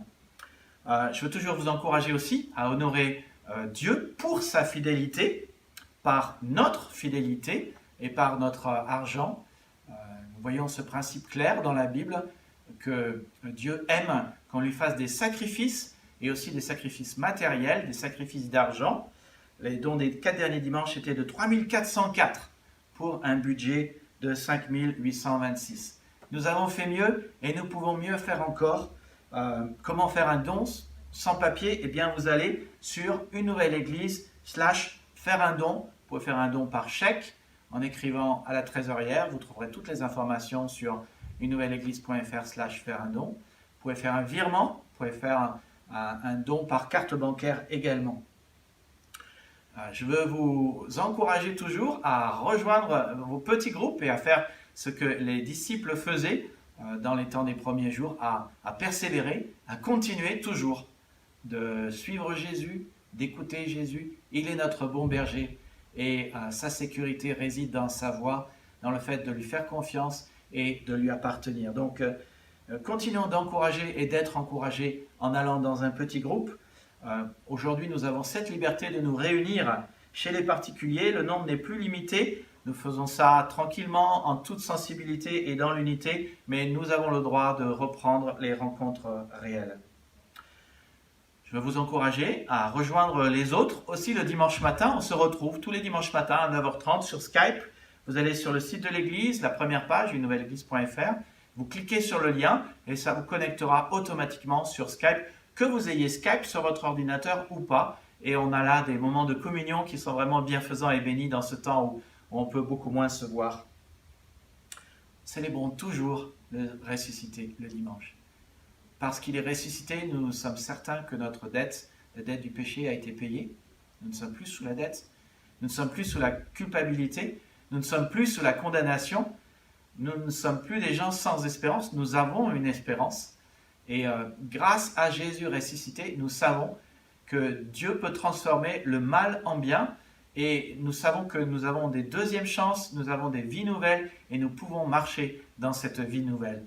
Je veux toujours vous encourager aussi à honorer Dieu pour sa fidélité, par notre fidélité et par notre argent. Nous voyons ce principe clair dans la Bible que Dieu aime qu'on lui fasse des sacrifices et aussi des sacrifices matériels, des sacrifices d'argent. Les dons des 4 derniers dimanches étaient de 3 404 pour un budget de 5 826. Nous avons fait mieux et nous pouvons mieux faire encore. Comment faire un don sans papier? Eh bien, vous allez sur unenouvelleleglise/faire un don. Vous pouvez faire un don par chèque en écrivant à la trésorière. Vous trouverez toutes les informations sur unenouvelleleglise.fr/faire un don. Vous pouvez faire un virement. Vous pouvez faire un don par carte bancaire également. Je veux vous encourager toujours à rejoindre vos petits groupes et à faire ce que les disciples faisaient dans les temps des premiers jours, à persévérer, à continuer toujours de suivre Jésus, d'écouter Jésus. Il est notre bon berger et sa sécurité réside dans sa voix, dans le fait de lui faire confiance et de lui appartenir. Donc, continuons d'encourager et d'être encouragés en allant dans un petit groupe. Aujourd'hui, nous avons cette liberté de nous réunir chez les particuliers. Le nombre n'est plus limité. Nous faisons ça tranquillement, en toute sensibilité et dans l'unité, mais nous avons le droit de reprendre les rencontres réelles. Je veux vous encourager à rejoindre les autres. Aussi, le dimanche matin, on se retrouve tous les dimanches matins à 9h30 sur Skype. Vous allez sur le site de l'église, la première page, unenouvelleleglise.fr. Vous cliquez sur le lien et ça vous connectera automatiquement sur Skype, que vous ayez Skype sur votre ordinateur ou pas. Et on a là des moments de communion qui sont vraiment bienfaisants et bénis dans ce temps où on peut beaucoup moins se voir. Célébrons toujours le ressuscité le dimanche. Parce qu'il est ressuscité, nous sommes certains que notre dette, la dette du péché, a été payée. Nous ne sommes plus sous la dette. Nous ne sommes plus sous la culpabilité. Nous ne sommes plus sous la condamnation. Nous ne sommes plus des gens sans espérance. Nous avons une espérance. Et grâce à Jésus ressuscité, nous savons que Dieu peut transformer le mal en bien. Et nous savons que nous avons des deuxièmes chances, nous avons des vies nouvelles et nous pouvons marcher dans cette vie nouvelle.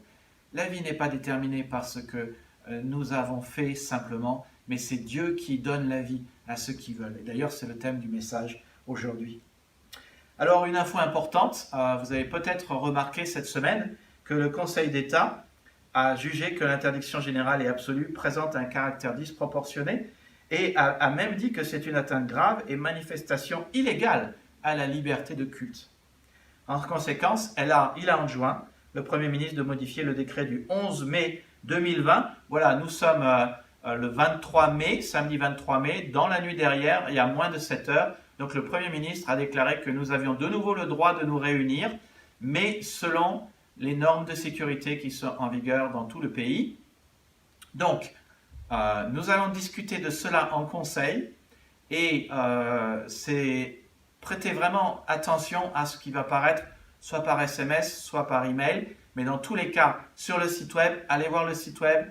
La vie n'est pas déterminée par ce que nous avons fait simplement, mais c'est Dieu qui donne la vie à ceux qui veulent. Et d'ailleurs, c'est le thème du message aujourd'hui. Alors, une info importante, vous avez peut-être remarqué cette semaine que le Conseil d'État a jugé que l'interdiction générale et absolue présente un caractère disproportionné et a même dit que c'est une atteinte grave et manifestation illégale à la liberté de culte. En conséquence, il a enjoint le Premier ministre de modifier le décret du 11 mai 2020. Voilà, nous sommes le 23 mai, samedi 23 mai, dans la nuit derrière, il y a moins de 7 heures. Donc le Premier ministre a déclaré que nous avions de nouveau le droit de nous réunir, mais selon les normes de sécurité qui sont en vigueur dans tout le pays. Donc, nous allons discuter de cela en conseil et prêtez vraiment attention à ce qui va paraître soit par SMS, soit par email, mais dans tous les cas, sur le site web, allez voir le site web.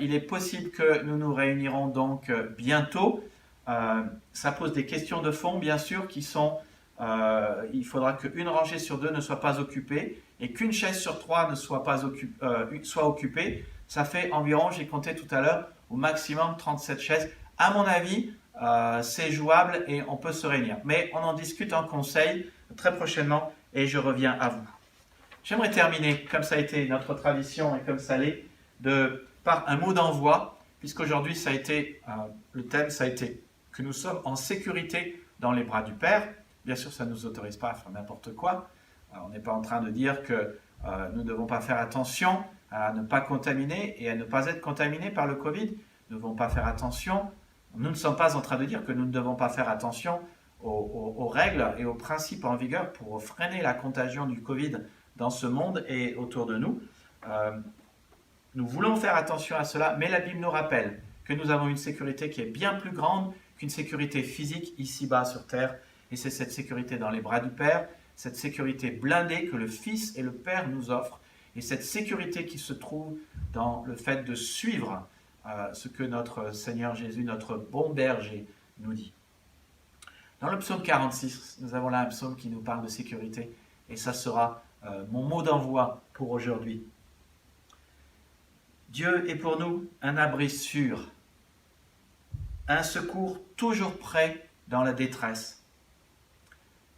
Il est possible que nous nous réunirons donc bientôt. Ça pose des questions de fond, bien sûr, qui sont il faudra qu'une rangée sur 2 ne soit pas occupée et qu'une chaise sur 3 ne soit pas soit occupée. Ça fait environ, j'ai compté tout à l'heure, au maximum 37 chaises. À mon avis, c'est jouable et on peut se réunir. Mais on en discute en conseil très prochainement et je reviens à vous. J'aimerais terminer, comme ça a été notre tradition et comme ça l'est, par un mot d'envoi, puisqu'aujourd'hui le thème ça a été que nous sommes en sécurité dans les bras du Père. Bien sûr, ça ne nous autorise pas à faire n'importe quoi. On n'est pas en train de dire que nous ne devons pas faire attention à ne pas contaminer et à ne pas être contaminés par le Covid. Nous ne devons pas faire attention. Nous ne sommes pas en train de dire que nous ne devons pas faire attention aux règles et aux principes en vigueur pour freiner la contagion du Covid dans ce monde et autour de nous. Nous voulons faire attention à cela, mais la Bible nous rappelle que nous avons une sécurité qui est bien plus grande qu'une sécurité physique ici-bas sur Terre. Et c'est cette sécurité dans les bras du Père, cette sécurité blindée que le Fils et le Père nous offrent, et cette sécurité qui se trouve dans le fait de suivre ce que notre Seigneur Jésus, notre bon berger, nous dit. Dans le psaume 46, nous avons là un psaume qui nous parle de sécurité, et ça sera mon mot d'envoi pour aujourd'hui. Dieu est pour nous un abri sûr, un secours toujours prêt dans la détresse.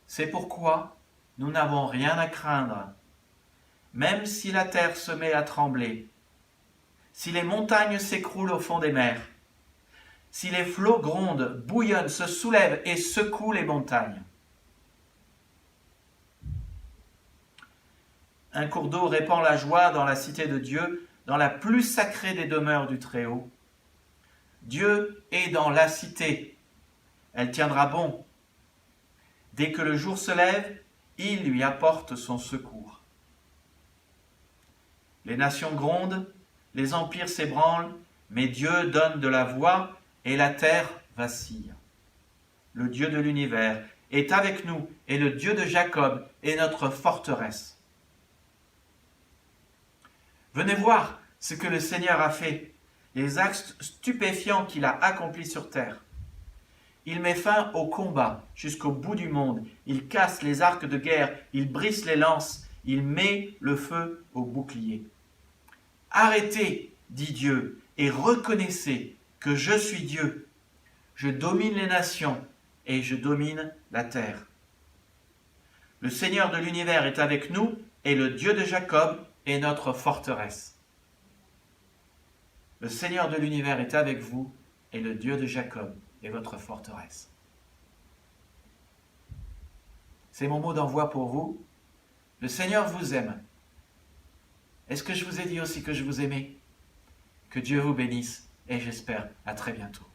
C'est pourquoi nous n'avons rien à craindre, même si la terre se met à trembler, si les montagnes s'écroulent au fond des mers, si les flots grondent, bouillonnent, se soulèvent et secouent les montagnes. Un cours d'eau répand la joie dans la cité de Dieu, dans la plus sacrée des demeures du Très-Haut. Dieu est dans la cité, elle tiendra bon. Dès que le jour se lève, il lui apporte son secours. Les nations grondent, les empires s'ébranlent, mais Dieu donne de la voix et la terre vacille. Le Dieu de l'univers est avec nous et le Dieu de Jacob est notre forteresse. Venez voir ce que le Seigneur a fait, les actes stupéfiants qu'il a accomplis sur terre. Il met fin au combat jusqu'au bout du monde. Il casse les arcs de guerre, il brise les lances, il met le feu au bouclier. Arrêtez, dit Dieu, et reconnaissez que je suis Dieu. Je domine les nations et je domine la terre. Le Seigneur de l'univers est avec nous et le Dieu de Jacob est notre forteresse. Le Seigneur de l'univers est avec vous et le Dieu de Jacob est votre forteresse. C'est mon mot d'envoi pour vous. Le Seigneur vous aime. Est-ce que je vous ai dit aussi que je vous aimais? Que Dieu vous bénisse et j'espère à très bientôt.